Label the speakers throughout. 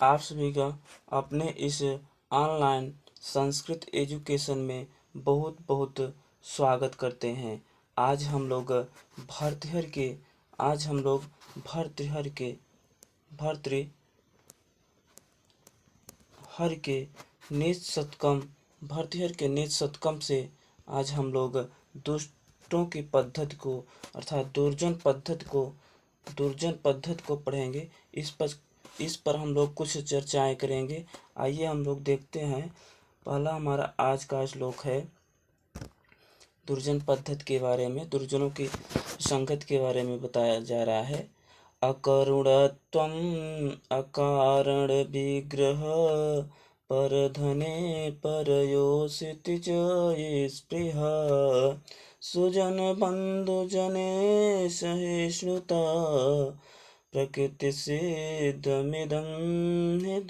Speaker 1: आप सभी का अपने इस ऑनलाइन संस्कृत एजुकेशन में बहुत बहुत स्वागत करते हैं। आज हम लोग भर्तृहरि के आज हम लोग भर्तृहरि के भर्तृहरि के नीच शतकम से आज हम लोग दुष्टों की पद्धति को अर्थात दुर्जन पद्धति को पढ़ेंगे। इस पर हम लोग कुछ चर्चाएं करेंगे। आइए हम लोग देखते हैं। पहला हमारा आज का श्लोक है दुर्जन पद्धति के बारे में, दुर्जनों की संगत के बारे में बताया जा रहा है। अकरुणत्वम अकारण विग्रह परधने परयोषिति च ये स्पृह सुजन बंधुजने सहिष्णुता प्रकृतिसिद्धमिदं हि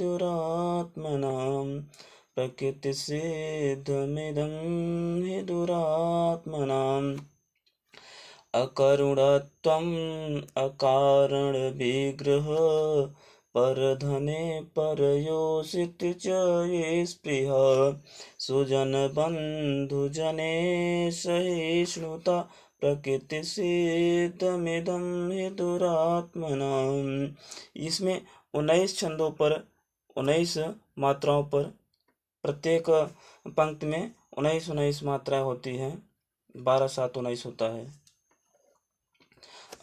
Speaker 1: दुरात्मनाम् अकरुणत्वम् अकारणविग्रह परधने परयोषिति च ये स्पृह सुजनबन्धुजने सहिष्णुता प्रकृतिसिद्धमिदं हि दुरात्मनाम्। इसमें 19 छंदों पर 19 मात्राओं पर प्रत्येक पंक्ति में 19 मात्राएं होती हैं। 12 7 19 होता है।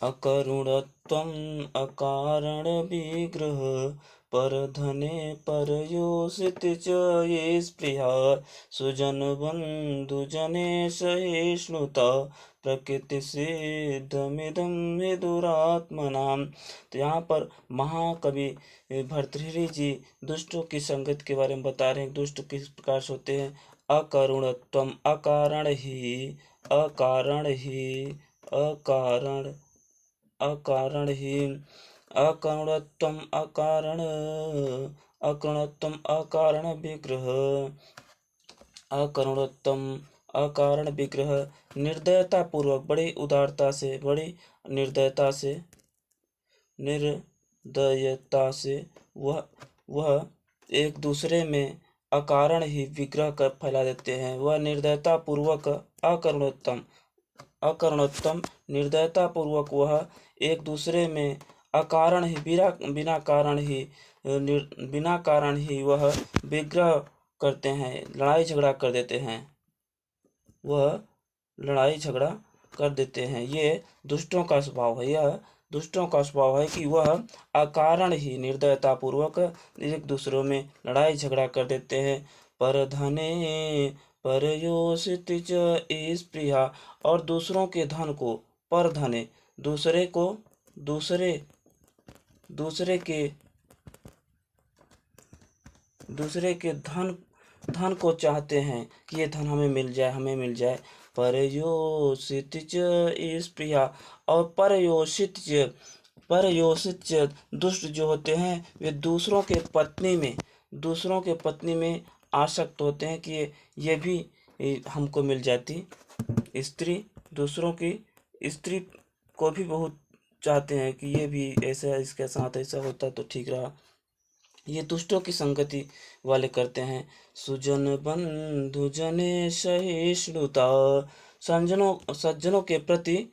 Speaker 1: अकरुणत्वम् अकारण विग्रह परधने परयोषिति च ये स्पृह सुजन बंधुजने सहिष्णुता प्रकृतिसिद्धमिदं हि दुरात्मनाम्। तो यहाँ पर महाकवि भर्तृहरि जी दुष्टों की संगत के बारे में बता रहे हैं। दुष्ट किस प्रकार से होते हैं। अकरुणत्वम अकारण ही अकरुणत्वम अकारण विग्रह निर्दयता पूर्वक बड़ी उदारता से बड़ी निर्दयता से वह एक दूसरे में अकारण ही विग्रह कर फैला देते हैं। वह निर्दयता पूर्वक अकरुणोत्तम निर्दयता पूर्वक वह एक दूसरे में अकारण ही बिना कारण ही वह विग्रह करते हैं, लड़ाई झगड़ा कर देते हैं। ये दुष्टों का स्वभाव है। यह दुष्टों का स्वभाव है कि वह अकारण ही निर्दयता पूर्वक एक दूसरों में लड़ाई झगड़ा कर देते हैं। परधने परयोषिति च स्पृहा और दूसरों के धन को परधने दूसरे के धन को चाहते हैं कि ये धन हमें मिल जाए। परयोषिति च स्पृहा और परयोषित दुष्ट जो होते हैं वे दूसरों के पत्नी में आसक्त होते हैं कि ये भी हमको मिल जाती। स्त्री दूसरों की स्त्री को भी बहुत चाहते हैं कि ये भी ऐसा इसके साथ ऐसा होता तो ठीक रहा। ये दुष्टों की संगति वाले करते हैं। सुजन बंधुजने सहिष्णुता सज्जनों के प्रति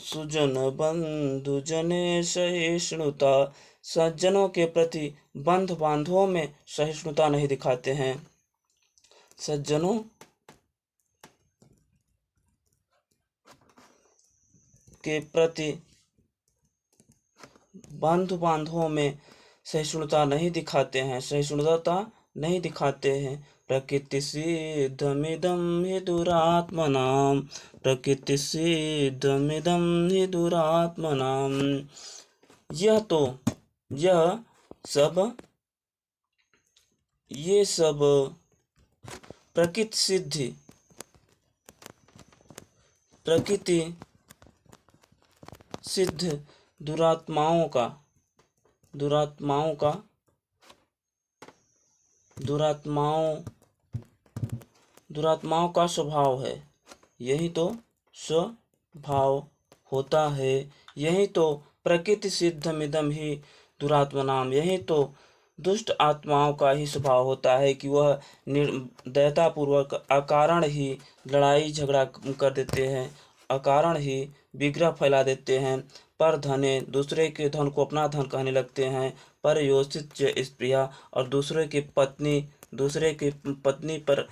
Speaker 1: सुजन बंधुजने सहिष्णुता सज्जनों के प्रति बांधवों में सहिष्णुता नहीं दिखाते हैं। सज्जनों के प्रति बांधवों में सहिष्णुता नहीं दिखाते हैं। प्रकृतिसिद्धमिदं हि दुरात्मनाम्। ये सब प्रकृति सिद्ध दुरात्माओं का स्वभाव है। यही तो स्वभाव होता है। यही तो प्रकृति सिद्धमिदं ही दुरात्मनाम। यही तो दुष्ट आत्माओं का ही स्वभाव होता है कि वह निर्दयतापूर्वक अकारण ही लड़ाई झगड़ा कर देते हैं, अकारण ही विग्रह फैला देते हैं, पर धने दूसरे के धन को अपना धन कहने लगते हैं, पर योषित स्प्रिया और दूसरे की पत्नी पर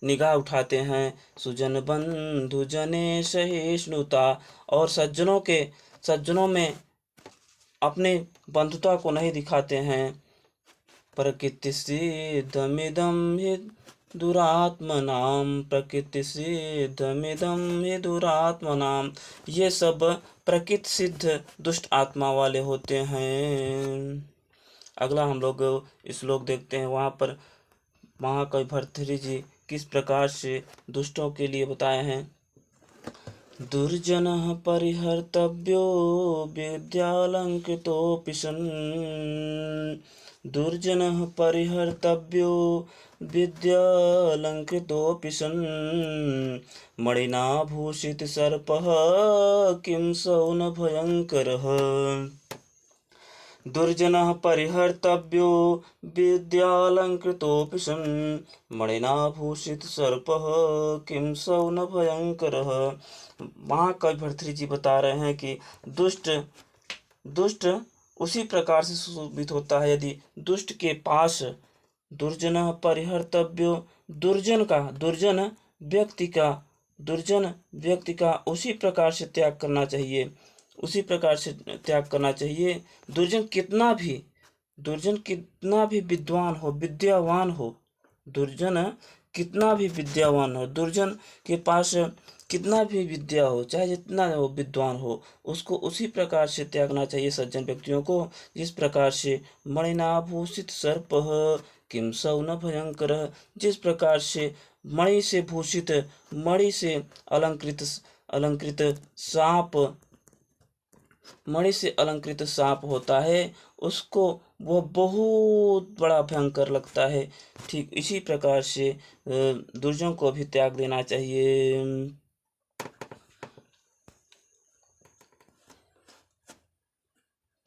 Speaker 1: निगाह उठाते हैं, सुजन बंधु जने सहिष्णुता और सज्जनों में अपने बंधुता को नहीं दिखाते हैं। प्रकृति सिद्धमिदं हि दुरात्मनाम, प्रकृति सिद्धमिदं हि दुरात्मनाम। ये सब प्रकृति सिद्ध दुष्ट आत्मा वाले होते हैं। अगला हम लोग श्लोक देखते हैं। वहाँ पर महाकवि भर्तृहरि जी किस प्रकार से दुष्टों के लिए बताए हैं। दुर्जनः परिहर्तव्यो विद्यालंकृतोऽपि सन्, दुर्जनः परिहर्तव्यो विद्यालंकृतोऽपि सन्, मणिनाभूषित सर्पः किं सौन भयङ्करः। दुर्जनः परिहर्तव्यो विद्यालंकृतोऽपि सन्, मणिनाभूषित सर्पः किं सौन भयङ्करः। महाकवि भर्तृहरि जी बता रहे हैं कि दुष्ट उसी प्रकार से सुशोभित होता है यदि दुष्ट के पास दुर्जनः परिहर्तव्यो, दुर्जन व्यक्ति का उसी प्रकार से त्याग करना चाहिए, उसी प्रकार से त्याग करना चाहिए। दुर्जन कितना भी विद्यावान हो, दुर्जन कितना भी विद्यावान हो, दुर्जन के पास कितना भी विद्या हो, चाहे जितना वो विद्वान हो, उसको उसी प्रकार से त्यागना चाहिए सज्जन व्यक्तियों को, जिस प्रकार से मणिनाभूषित सर्पः किं सौन भयङ्करः, जिस प्रकार से मणि से भूषित, मणि से अलंकृत सांप होता है, उसको वह बहुत बड़ा भयंकर लगता है। ठीक इसी प्रकार से दुर्जन को भी त्याग देना चाहिए।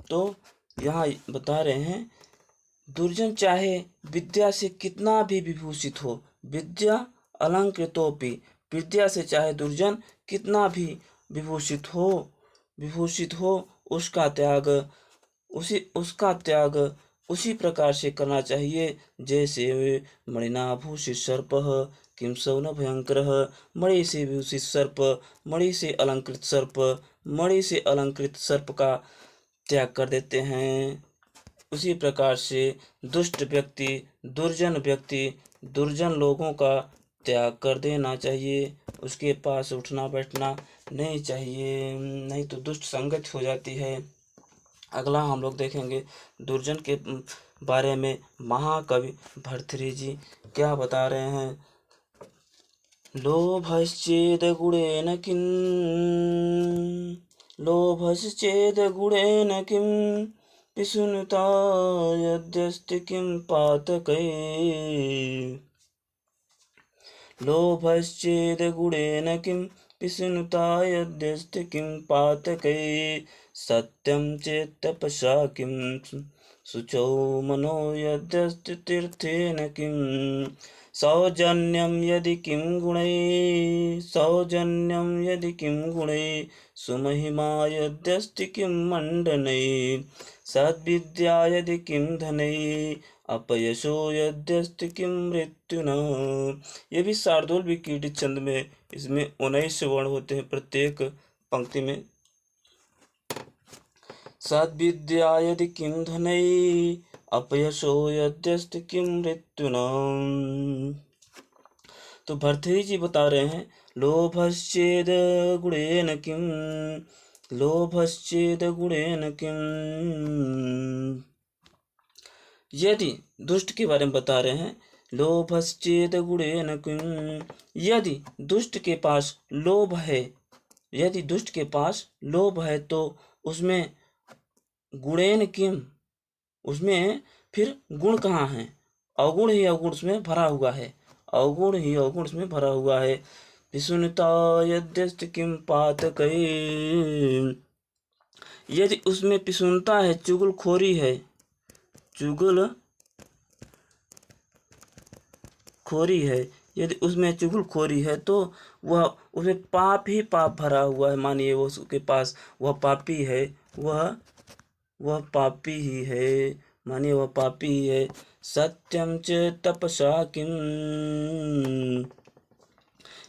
Speaker 1: तो यहाँ बता रहे हैं, दुर्जन चाहे विद्या से कितना भी विभूषित हो, विद्या अलंकृतोपि, विद्या से चाहे दुर्जन कितना भी विभूषित हो, उसका त्याग उसी प्रकार से करना चाहिए जैसे मणिनाभूषित सर्पः किं सौन भयङ्करः। मणि से विभूषित सर्प, मणि से अलंकृत सर्प का त्याग कर देते हैं। उसी प्रकार से दुर्जन लोगों का त्याग कर देना चाहिए, उसके पास उठना बैठना नहीं चाहिए, नहीं तो दुष्ट संगत हो जाती है। अगला हम लोग देखेंगे दुर्जन के बारे में महाकवि भर्तृहरि जी क्या बता रहे हैं। लोभश्चेद गुणेन किं पिशुनुता यद्यस्ति किं पातकै। लोभश्चेद गुणेन किं पिशुनुता यद्यस्ति किं पातकै। सत्यं चेत् तपसा किं शुचौ मनो यद्यस्ति तीर्थेन किं। सौजन्यं यदि किं गुणैः सुमहिमा यद्यस्ति किं मण्डनैः। सद्विद्या यदि किं धनैः अपयशो यद्यस्ति किं मृत्युना। ये भी शार्दूल भी कीर्ति छंद में, इसमें 19 वर्ण होते हैं प्रत्येक पंक्ति में। सद्विद्या यदि किं धनैः अपयशो यद्यस्ति किं मृत्युना। तो भर्तृहरि जी बता रहे हैं, लोभश्चेद गुणेन किं। यदि दुष्ट के बारे में बता रहे हैं, लोभश्चेद गुणेन किं। यदि दुष्ट के पास लोभ है तो उसमें गुणेन किम, उसमें फिर गुण कहाँ है। अवगुण ही अवगुण उसमें भरा हुआ है। विस्मृता यद्यस्ति किं पातकै। यदि उसमें पिसूनता है, चुगलखोरी है, चुगलखोरी है, यदि उसमें चुगलखोरी है तो वह उसमें पाप ही पाप भरा हुआ है। मानिए वो उसके पास वह पापी है, वह पापी ही है, मानिए वह पापी ही है। सत्यम च तपसा किम,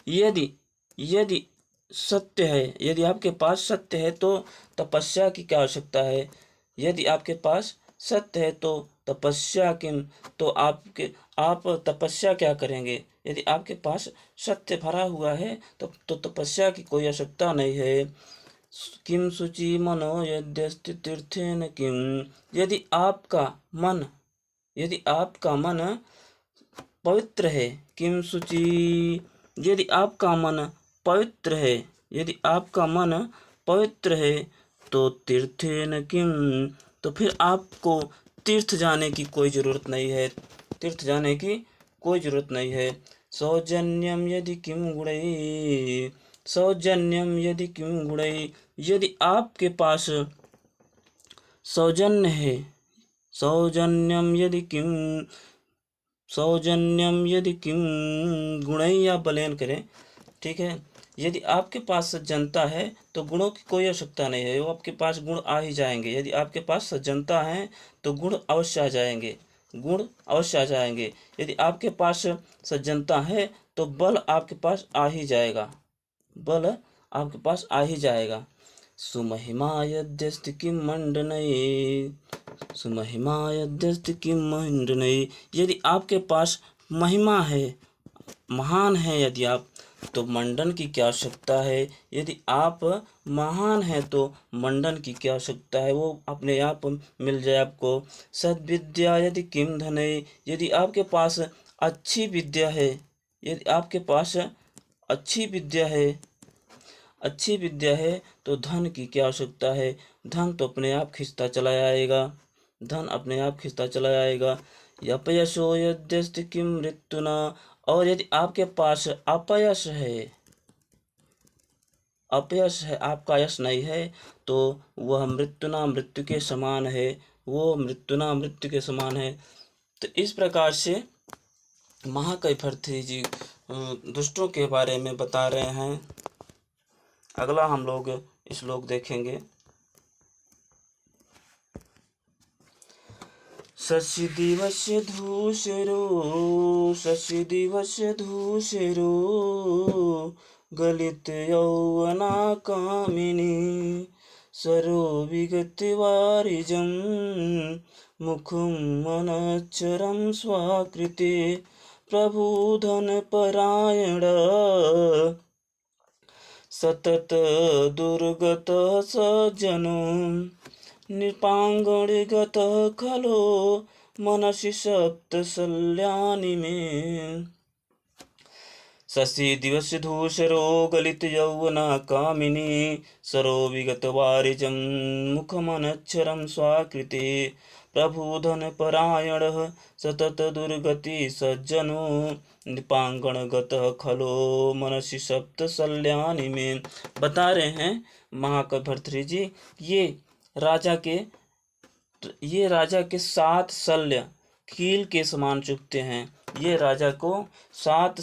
Speaker 1: यदि यदि सत्य है, यदि आपके पास सत्य है तो तपस्या की क्या आवश्यकता है। यदि आपके पास सत्य है तो तपस्या किम, तो आप तपस्या क्या करेंगे। यदि आपके पास सत्य भरा हुआ है तो तपस्या की कोई आवश्यकता नहीं है। किम शुचि मनो यद्यस्ति तीर्थेन किम, यदि आपका मन पवित्र है। किम शुचि, यदि आपका मन पवित्र है, यदि आपका मन पवित्र है तो तीर्थेन किम, तो फिर आपको तीर्थ जाने की कोई ज़रूरत नहीं है, तीर्थ जाने की कोई ज़रूरत नहीं है। सौजन्यम यदि किम गुणै, सौजन्यम यदि किम गुणै, यदि आपके पास सौजन्य है, सौजन्यम यदि किम, सौजन्यम यदि किम गुणै, या बलयन करें, ठीक है। यदि आपके पास सज्जनता है तो गुणों की कोई आवश्यकता नहीं है, वो आपके पास गुण आ ही जाएंगे। यदि आपके पास सज्जनता है तो गुण अवश्य आ जाएंगे, गुण अवश्य आ जाएंगे। यदि आपके पास सज्जनता है तो बल आपके पास आ ही जाएगा, बल आपके पास आ ही जाएगा। सुमहिमा यद्यस्ति किम मंडनये, सुमहिमा यद्यस्ति किम मंडनये, यदि आपके पास महिमा है, महान है यदि आप, तो मंडन की क्या आवश्यकता है। यदि आप महान है तो मंडन की क्या आवश्यकता है, वो अपने आप मिल जाए आपको। सद्विद्या यदि किम धने, यदि आपके पास अच्छी विद्या है, यदि आपके पास अच्छी विद्या है, अच्छी विद्या है तो धन की क्या आवश्यकता है। धन तो अपने आप खिंचता चला आएगा, धन अपने आप खिंचता चला आएगा। अपयशो यद्यस्ति किम मृत्युना, और यदि आपके पास अपयश है, अपयश है, आपका यश नहीं है तो वह मृत्युना, मृत्यु के समान है, वो मृत्युना, मृत्यु के समान है। तो इस प्रकार से महाकवि भर्तृहरि जी दुष्टों के बारे में बता रहे हैं। अगला हम लोग श्लोक देखेंगे। शशिदिवस्य धूषरो, शशिदिवस्य धूषरो गलित यौवना कामिनी, सरो विगत वारिजं मुखं मनच्चरं स्वाकृते, प्रबोधन परायण सतत दुर्गत सज्जनो, नृपांगणगत खलो मनसि सप्तशल्यानि मे। शशि दिवस धूसरो गलित यौवना कामिनी, सरो विगत वारिजं मुखमनच्छरं स्वाकृते, प्रबोधन परायण सतत दुर्गति सज्जनो, नृपांगणगत खलो मनसि सप्तशल्यानि मे। बता रहे हैं महाकवि भर्तृहरि जी, ये राजा के 7 शल्य कील के समान चुभते हैं। ये राजा को 7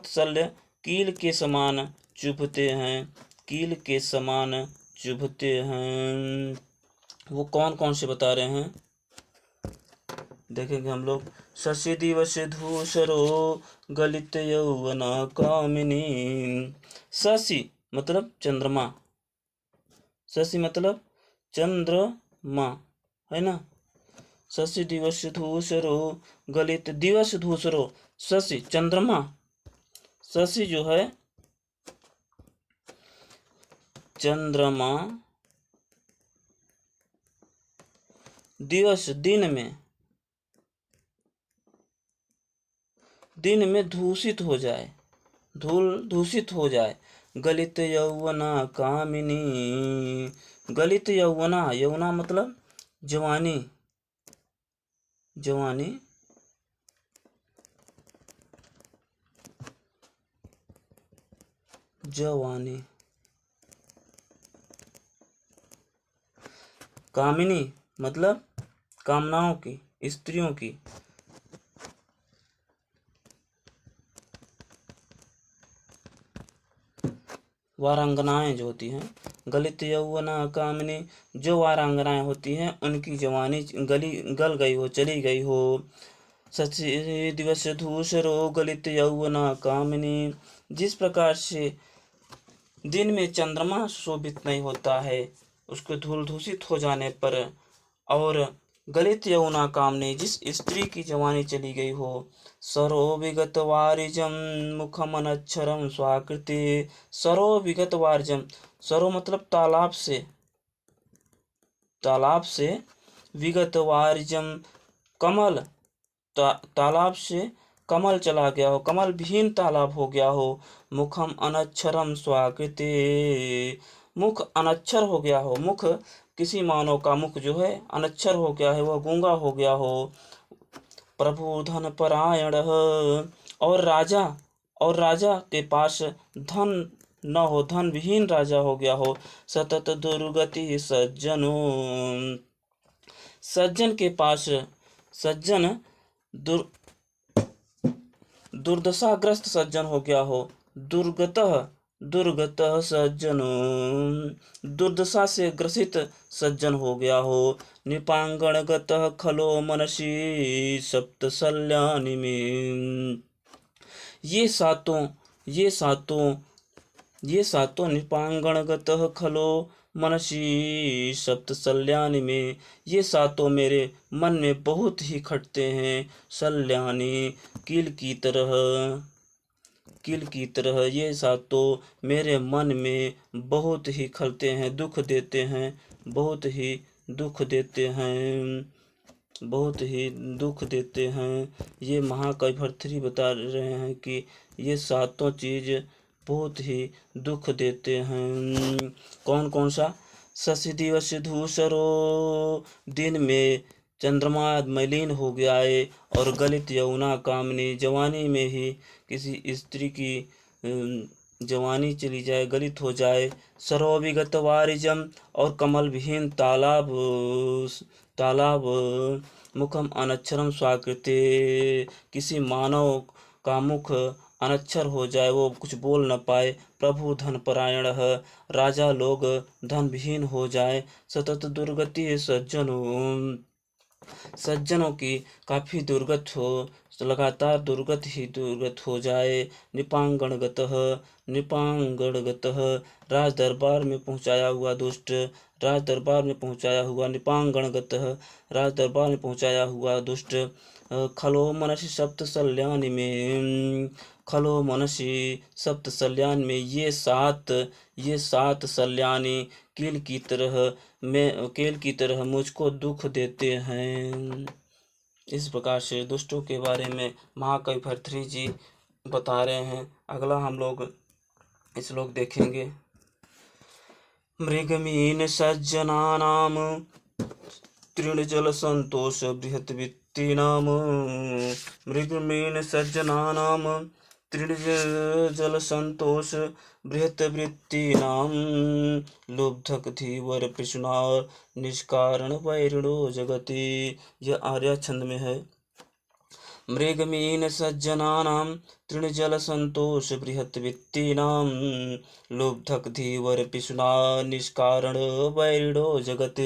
Speaker 1: शल्य कील के समान चुभते हैं, कील के समान चुभते हैं। वो कौन कौन से बता रहे हैं देखेंगे हम लोग। शशि दिवस धूसरो गलित यौवना कामिनी, शशि मतलब चंद्रमा, शशि मतलब चंद्रमा है ना। शशि दिवस धूसरो गलित, दिवस धूसरो, शशि चंद्रमा, शशि जो है चंद्रमा, दिवस दिन में दूषित हो जाए, दूषित हो जाए। गलित यौवना कामिनी, गलित यौवना, यौवना मतलब जवानी, जवानी, जवानी कामिनी मतलब कामनाओं की, स्त्रियों की। वारांगनाएं जो होती हैं, गलित यौवना कामिनी, जो वारांगनाएं होती हैं उनकी जवानी गल गई हो, चली गई हो। सची दिवस धूसरो गलित यौवना कामिनी, जिस प्रकार से दिन में चंद्रमा शोभित नहीं होता है उसके धूल दूषित हो जाने पर, और गलित यौवना कामनी, जिस स्त्री की जवानी चली गई हो। सरो विगत वारिजम मुखम अनक्षरम स्वाकृति, सरो विगत वारिजम, सरो मतलब तालाब से, तालाब से, विगत वारिजम कमल, तालाब से कमल चला गया हो, कमल विहीन तालाब हो गया हो। मुखम अनक्षरम स्वाकृति, मुख अनक्षर हो गया हो, मुख किसी मानव का मुख जो है अनक्षर हो गया है, वह गूंगा हो गया हो। प्रभु धन परायण, और राजा के पास धन न हो, धन विहीन राजा हो गया हो। सतत दुर्गति सज्जनों, सज्जन के पास, सज्जन दुर्दशाग्रस्त सज्जन हो गया हो। दुर्गतः सज्जनों, दुर्दशा से ग्रसित सज्जन हो गया हो। निपांगणगतः खलो मनसी सप्तसल्यानि में, ये सातों ये सातों ये सातों निपांगणगतः खलो मनसी सप्तसल्यानि में, ये सातों मेरे मन में बहुत ही खटते हैं। सल्यानि कील की तरह ये सातों मेरे मन में बहुत ही खलते हैं, दुख देते हैं, बहुत ही दुख देते हैं, बहुत ही दुख देते हैं। ये महाकवि भर्तृहरि बता रहे हैं कि ये सातों चीज बहुत ही दुख देते हैं। कौन कौन सा? शशि दिवस धूसरो, दिन में चंद्रमा मलिन हो गया है, और गलित यौवना कामनी, जवानी में ही किसी स्त्री की जवानी चली जाए, गलित हो जाए। सरोविगत वारिजम, और कमल विहीन तालाब। मुखम अनक्षरम स्वाकृते, किसी मानव का मुख अनक्षर हो जाए, वो कुछ बोल न पाए। प्रभु धन परायण, राजा लोग धन विहीन हो जाए। सतत दुर्गति सज्जनों, सज्जनों की काफी दुर्गत हो, लगातार दुर्गत हो जाए। निपांगणगतः, राज दरबार में पहुंचाया हुआ दुष्ट, राज दरबार में पहुंचाया हुआ। निपांगणगतः, राज दरबार में पहुंचाया हुआ दुष्ट। खलो मनसी सप्त सल्यान में, खलो मनसी सप्त सल्यान में, ये सात सल्यानी कील की तरह मुझको दुख देते हैं। इस प्रकार से दुष्टों के बारे में महाकवि भर्तृहरि जी बता रहे हैं। अगला हम लोग श्लोक देखेंगे। मृगमीन सज्जनानाम तृणजल संतोष बृहत वित्तीनाम, मृगमीन सज्जनानाम तृणजल संतोष बृहत वृत्तीनाम, लुब्धक धीवर कृष्णा निष्कारण वैरिणो जगति। यह आर्या छंद में है। मृगमीन सज्जनानां तृणजल संतोष बृहत वित्तीनां, लुब्धक धीवर पिशुना निष्कारण वैरिणो जगत।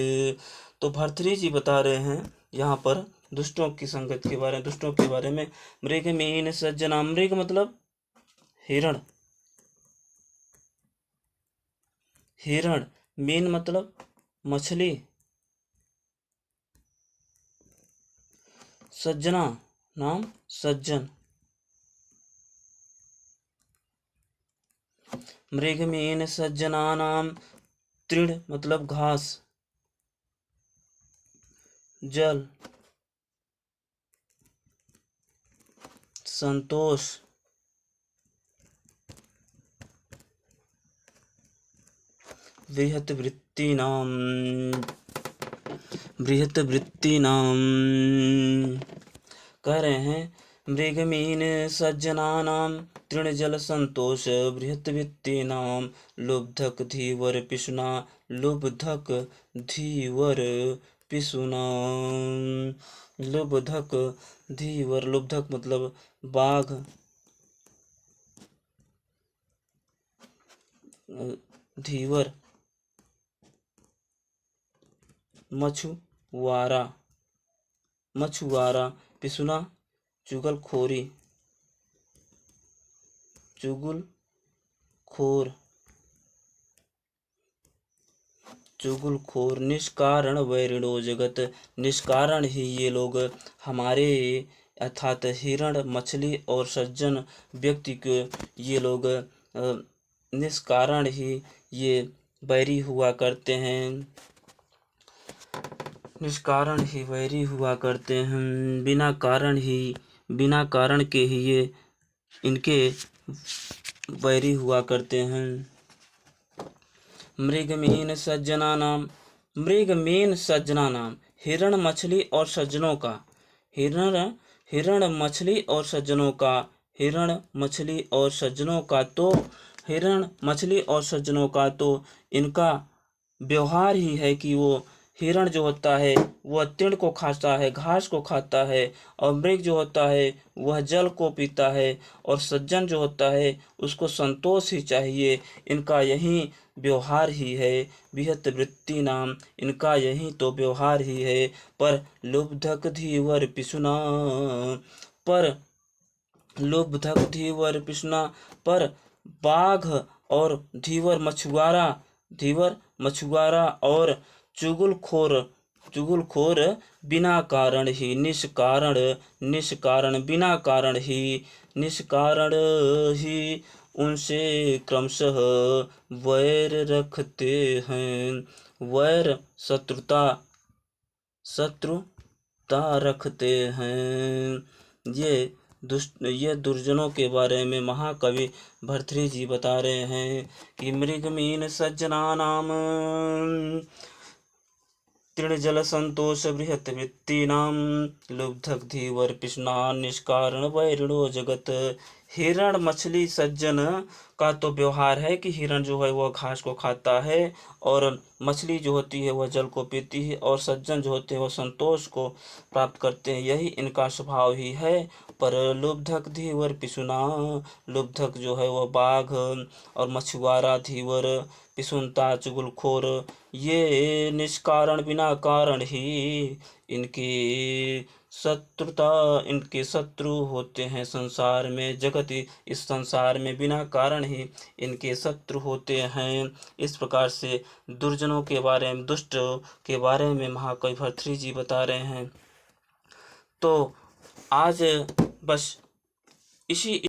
Speaker 1: तो भर्तृहरि जी बता रहे हैं यहाँ पर दुष्टों की संगत के बारे में, दुष्टों के बारे में। मृगमीन सज्जना, मृग मतलब हिरण, हिरण, मीन मतलब मछली, सज्जना नाम सज्जन। मृगमीन सज्जनानाम, तृण मतलब घास, जल संतोष, बृहत वृत्ति नाम, कह रहे हैं मृगमीन सज्जनानां तृणजलसन्तोष बृहद्वित्तीनां लुब्धक धीवर पिशुना लुब्धक धीवर पिशुना। लुब्धक धीवर, लुब्धक मतलब बाघ, धीवर मछुआरा, मछुआरा, पिसुना चुगलखोरी, चुगलखोर, चुगलखोर। निष्कारण वैरिणो जगत, निष्कारण ही ये लोग हमारे अर्थात हिरण, मछली और सज्जन व्यक्ति के ये लोग निष्कारण ही ये बैरी हुआ करते हैं, निष्कारण ही वैरी हुआ करते हैं, बिना कारण के ही ये इनके वैरी हुआ करते हैं। मृगमीन सज्जनानाम, मृगमीन सज्जनानाम, हिरण, मछली और सज्जनों का, हिरण मछली और सज्जनों का, हिरण मछली और सज्जनों का, तो हिरण मछली और सज्जनों का तो इनका व्यवहार ही है कि वो हिरण जो होता है वह तृण को खाता है, घास को खाता है, और मृग जो होता है वह जल को पीता है, और सज्जन जो होता है उसको संतोष ही चाहिए। इनका यही व्यवहार ही है, विहत वृत्ति नाम, इनका यही तो व्यवहार ही है। पर लुब्धक धीवर पिशुना, पर लुब्धक धीवर पिशुना, पर बाघ और धीवर मछुआरा, धीवर मछुआरा और चुगलखोर बिना कारण ही, निष्कारण बिना कारण ही, निष्कारण ही उनसे क्रमशः वैर रखते हैं, वैर शत्रुता रखते हैं। ये दुर्जनों के बारे में महाकवि भर्तृहरि जी बता रहे हैं कि मृगमीन सज्जनानाम तृणजल संतोष बृहत वृत्तीनाम लुब्धक धीवर पिशुना निष्कारण वैरिणो जगत। हिरण, मछली, सज्जन का तो व्यवहार है कि हिरण जो है वह घास को खाता है, और मछली जो होती है वह जल को पीती है, और सज्जन जो होते हैं वह संतोष को प्राप्त करते हैं, यही इनका स्वभाव ही है। पर लुब्धक धीवर पिशुना, लुब्धक जो है वह बाघ, और मछुआरा धीवर, पिशुनता चुगलखोर, ये निष्कारण बिना कारण ही इनकी शत्रुता, इनके शत्रु होते हैं संसार में, जगत इस संसार में बिना कारण ही इनके शत्रु होते हैं। इस प्रकार से दुर्जनों के बारे में, दुष्ट के बारे में महाकवि भर्तृहरि जी बता रहे हैं। तो आज बस इसी